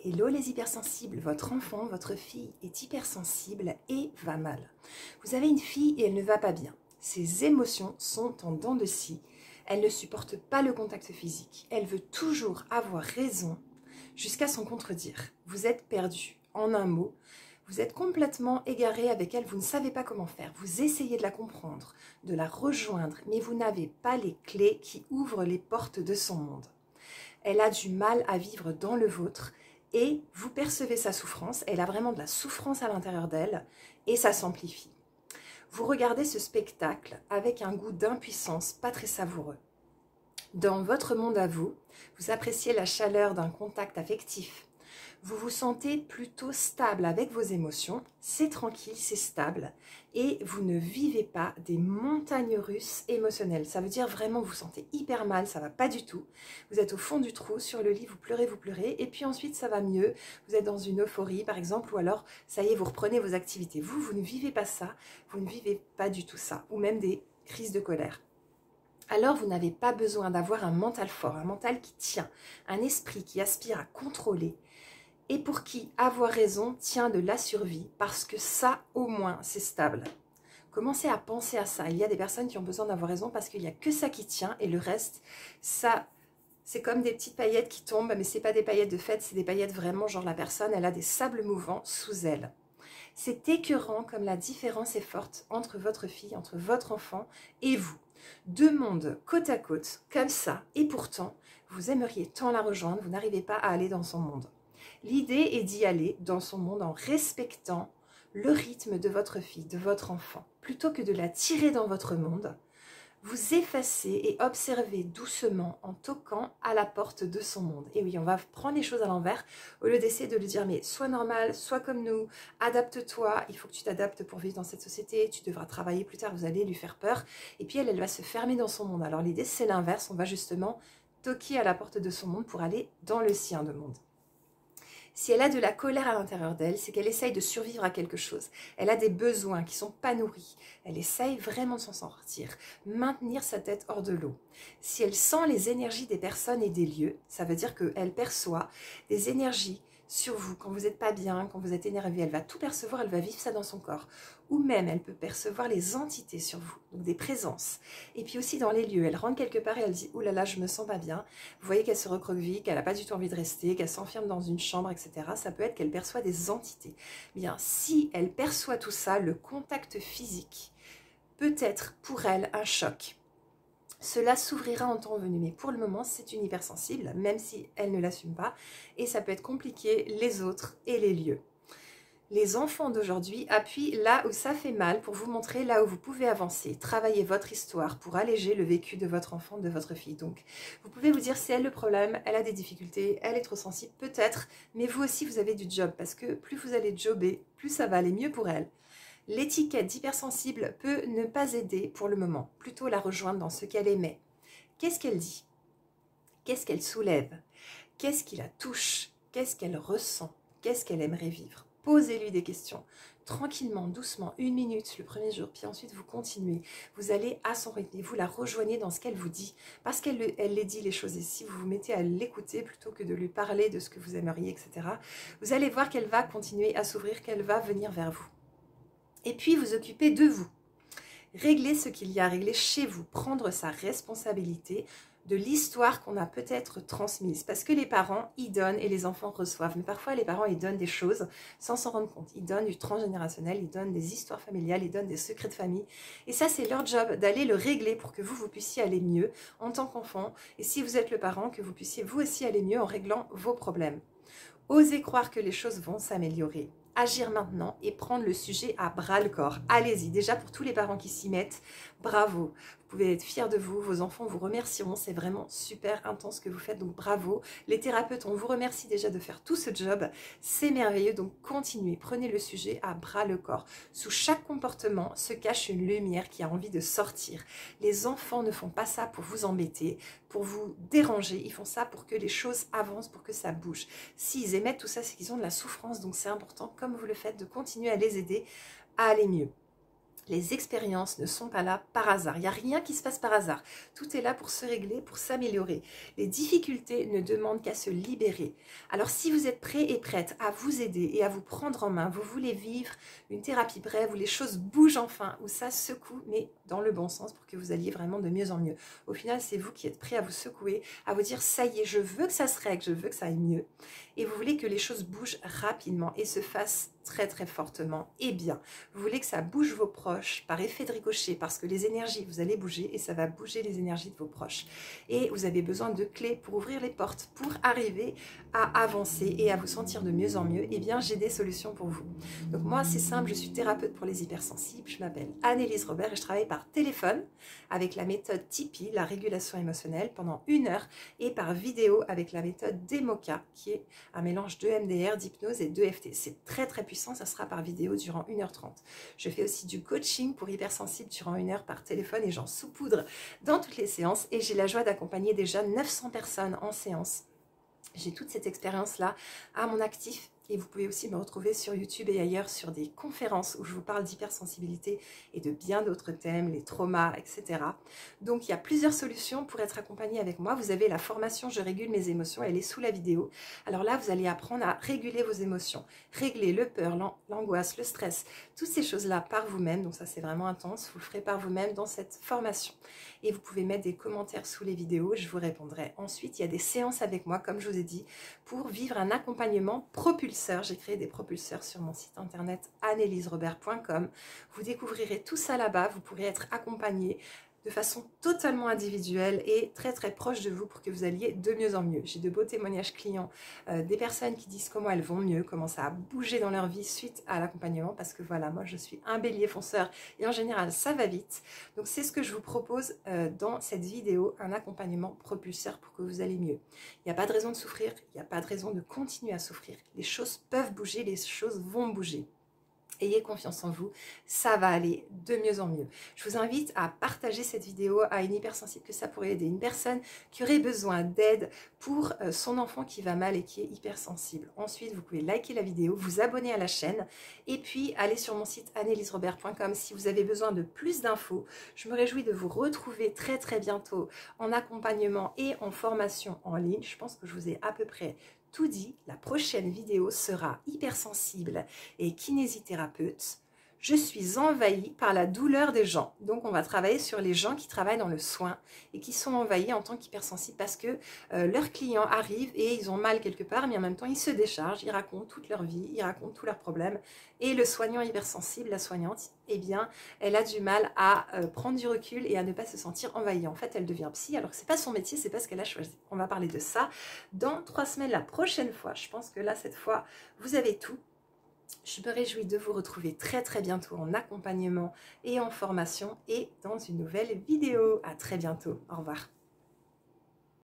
Hello les hypersensibles, votre enfant, votre fille est hypersensible et va mal. Vous avez une fille et elle ne va pas bien. Ses émotions sont en dents de scie. Elle ne supporte pas le contact physique. Elle veut toujours avoir raison jusqu'à son contredire. Vous êtes perdu. En un mot, vous êtes complètement égaré avec elle, vous ne savez pas comment faire. Vous essayez de la comprendre, de la rejoindre, mais vous n'avez pas les clés qui ouvrent les portes de son monde. Elle a du mal à vivre dans le vôtre et vous percevez sa souffrance. Elle a vraiment de la souffrance à l'intérieur d'elle et ça s'amplifie. Vous regardez ce spectacle avec un goût d'impuissance pas très savoureux. Dans votre monde à vous, vous appréciez la chaleur d'un contact affectif. Vous vous sentez plutôt stable avec vos émotions, c'est tranquille, c'est stable, et vous ne vivez pas des montagnes russes émotionnelles. Ça veut dire vraiment vous vous sentez hyper mal, ça va pas du tout. Vous êtes au fond du trou, sur le lit, vous pleurez, et puis ensuite ça va mieux. Vous êtes dans une euphorie par exemple, ou alors ça y est, vous reprenez vos activités. Vous ne vivez pas ça, vous ne vivez pas du tout ça, ou même des crises de colère. Alors vous n'avez pas besoin d'avoir un mental fort, un mental qui tient, un esprit qui aspire à contrôler, et pour qui avoir raison tient de la survie, parce que ça, au moins, c'est stable. Commencez à penser à ça. Il y a des personnes qui ont besoin d'avoir raison parce qu'il n'y a que ça qui tient, et le reste, ça, c'est comme des petites paillettes qui tombent, mais ce n'est pas des paillettes de fête, c'est des paillettes vraiment, genre la personne, elle a des sables mouvants sous elle. C'est écœurant comme la différence est forte entre votre fille, entre votre enfant et vous. Deux mondes côte à côte, comme ça, et pourtant, vous aimeriez tant la rejoindre, vous n'arrivez pas à aller dans son monde. L'idée est d'y aller dans son monde en respectant le rythme de votre fille, de votre enfant. Plutôt que de la tirer dans votre monde, vous effacez et observez doucement en toquant à la porte de son monde. Et oui, on va prendre les choses à l'envers au lieu d'essayer de lui dire mais sois normal, sois comme nous, adapte-toi, il faut que tu t'adaptes pour vivre dans cette société, tu devras travailler plus tard, vous allez lui faire peur. Et puis elle va se fermer dans son monde. Alors l'idée c'est l'inverse, on va justement toquer à la porte de son monde pour aller dans le sien de monde. Si elle a de la colère à l'intérieur d'elle, c'est qu'elle essaye de survivre à quelque chose. Elle a des besoins qui ne sont pas nourris. Elle essaye vraiment de s'en sortir, maintenir sa tête hors de l'eau. Si elle sent les énergies des personnes et des lieux, ça veut dire qu'elle perçoit des énergies sur vous, quand vous n'êtes pas bien, quand vous êtes énervé, elle va tout percevoir, elle va vivre ça dans son corps. Ou même, elle peut percevoir les entités sur vous, donc des présences. Et puis aussi dans les lieux, elle rentre quelque part et elle dit « Ouh là là, je me sens pas bien ». Vous voyez qu'elle se recroqueville, qu'elle n'a pas du tout envie de rester, qu'elle s'enferme dans une chambre, etc. Ça peut être qu'elle perçoit des entités. Bien, si elle perçoit tout ça, le contact physique peut être pour elle un choc. Cela s'ouvrira en temps venu, mais pour le moment, c'est une hypersensible, même si elle ne l'assume pas, et ça peut être compliqué les autres et les lieux. Les enfants d'aujourd'hui appuient là où ça fait mal pour vous montrer là où vous pouvez avancer, travailler votre histoire pour alléger le vécu de votre enfant, de votre fille. Donc, vous pouvez vous dire, c'est elle le problème, elle a des difficultés, elle est trop sensible, peut-être, mais vous aussi, vous avez du job, parce que plus vous allez jobber, plus ça va aller mieux pour elle. L'étiquette d'hypersensible peut ne pas aider pour le moment, plutôt la rejoindre dans ce qu'elle aimait. Qu'est-ce qu'elle dit? Qu'est-ce qu'elle soulève? Qu'est-ce qui la touche? Qu'est-ce qu'elle ressent? Qu'est-ce qu'elle aimerait vivre? Posez-lui des questions, tranquillement, doucement, 1 minute le premier jour, puis ensuite vous continuez. Vous allez à son rythme et vous la rejoignez dans ce qu'elle vous dit, parce qu'elle les dit les choses. Et si vous vous mettez à l'écouter plutôt que de lui parler de ce que vous aimeriez, etc., vous allez voir qu'elle va continuer à s'ouvrir, qu'elle va venir vers vous. Et puis vous occupez de vous. Régler ce qu'il y a à régler chez vous, prendre sa responsabilité de l'histoire qu'on a peut-être transmise. Parce que les parents, ils donnent et les enfants reçoivent. Mais parfois, les parents, ils donnent des choses sans s'en rendre compte. Ils donnent du transgénérationnel, ils donnent des histoires familiales, ils donnent des secrets de famille. Et ça, c'est leur job d'aller le régler pour que vous puissiez aller mieux en tant qu'enfant. Et si vous êtes le parent, que vous puissiez vous aussi aller mieux en réglant vos problèmes. Osez croire que les choses vont s'améliorer. Agir maintenant et prendre le sujet à bras le corps. Allez-y, déjà pour tous les parents qui s'y mettent, bravo. Vous pouvez être fiers de vous, vos enfants vous remercieront, c'est vraiment super intense ce que vous faites, donc bravo. Les thérapeutes, on vous remercie déjà de faire tout ce job, c'est merveilleux, donc continuez, prenez le sujet à bras le corps. Sous chaque comportement se cache une lumière qui a envie de sortir. Les enfants ne font pas ça pour vous embêter, pour vous déranger, ils font ça pour que les choses avancent, pour que ça bouge. S'ils émettent tout ça, c'est qu'ils ont de la souffrance, donc c'est important, comme vous le faites, de continuer à les aider à aller mieux. Les expériences ne sont pas là par hasard. Il n'y a rien qui se passe par hasard. Tout est là pour se régler, pour s'améliorer. Les difficultés ne demandent qu'à se libérer. Alors si vous êtes prêt et prête à vous aider et à vous prendre en main, vous voulez vivre une thérapie brève où les choses bougent enfin, où ça secoue, mais dans le bon sens pour que vous alliez vraiment de mieux en mieux. Au final, c'est vous qui êtes prêt à vous secouer, à vous dire ça y est, je veux que ça se règle, je veux que ça aille mieux. Et vous voulez que les choses bougent rapidement et se fassent très très fortement et bien. Vous voulez que ça bouge vos proches par effet de ricochet parce que les énergies, vous allez bouger et ça va bouger les énergies de vos proches. Et vous avez besoin de clés pour ouvrir les portes, pour arriver à avancer et à vous sentir de mieux en mieux. Eh bien, j'ai des solutions pour vous. Donc moi, c'est simple, je suis thérapeute pour les hypersensibles. Je m'appelle Annelise Robert et je travaille par téléphone avec la méthode Tipeee, la régulation émotionnelle, pendant 1 heure et par vidéo avec la méthode Demoka qui est un mélange de MDR, d'hypnose et d'EFT. C'est très très puissant, ça sera par vidéo durant 1h30. Je fais aussi du coaching pour hypersensibles durant 1 heure par téléphone et j'en saupoudre dans toutes les séances et j'ai la joie d'accompagner déjà 900 personnes en séance. J'ai toute cette expérience-là à mon actif. Et vous pouvez aussi me retrouver sur YouTube et ailleurs sur des conférences où je vous parle d'hypersensibilité et de bien d'autres thèmes, les traumas, etc. Donc il y a plusieurs solutions pour être accompagné avec moi. Vous avez la formation Je régule mes émotions, elle est sous la vidéo. Alors là, vous allez apprendre à réguler vos émotions, régler le peur, l'angoisse, le stress, toutes ces choses-là par vous-même. Donc ça, c'est vraiment intense. Vous le ferez par vous-même dans cette formation. Et vous pouvez mettre des commentaires sous les vidéos, je vous répondrai. Ensuite, il y a des séances avec moi, comme je vous ai dit, pour vivre un accompagnement propulseur. J'ai créé des propulseurs sur mon site internet anneliserobert.com. Vous découvrirez tout ça là-bas. Vous pourrez être accompagné de façon totalement individuelle et très très proche de vous pour que vous alliez de mieux en mieux. J'ai de beaux témoignages clients, des personnes qui disent comment elles vont mieux, comment ça a bougé dans leur vie suite à l'accompagnement, parce que voilà, moi je suis un bélier fonceur et en général ça va vite. Donc c'est ce que je vous propose dans cette vidéo, un accompagnement propulseur pour que vous allez mieux. Il n'y a pas de raison de souffrir, il n'y a pas de raison de continuer à souffrir. Les choses peuvent bouger, les choses vont bouger. Ayez confiance en vous, ça va aller de mieux en mieux. Je vous invite à partager cette vidéo à une hypersensible que ça pourrait aider, une personne qui aurait besoin d'aide pour son enfant qui va mal et qui est hypersensible. Ensuite, vous pouvez liker la vidéo, vous abonner à la chaîne et puis aller sur mon site anneliserobert.com si vous avez besoin de plus d'infos. Je me réjouis de vous retrouver très très bientôt en accompagnement et en formation en ligne. Je pense que je vous ai à peu près tout dit. La prochaine vidéo sera hypersensible et kinésithérapeute. Je suis envahie par la douleur des gens. Donc on va travailler sur les gens qui travaillent dans le soin et qui sont envahis en tant qu'hypersensibles parce que leurs clients arrivent et ils ont mal quelque part, mais en même temps ils se déchargent, ils racontent toute leur vie, ils racontent tous leurs problèmes. Et le soignant hypersensible, la soignante, eh bien, elle a du mal à prendre du recul et à ne pas se sentir envahie. En fait, elle devient psy, alors que c'est pas son métier, c'est pas ce qu'elle a choisi. On va parler de ça dans 3 semaines, la prochaine fois. Je pense que là, cette fois, vous avez tout. Je me réjouis de vous retrouver très très bientôt en accompagnement et en formation et dans une nouvelle vidéo. À très bientôt. Au revoir.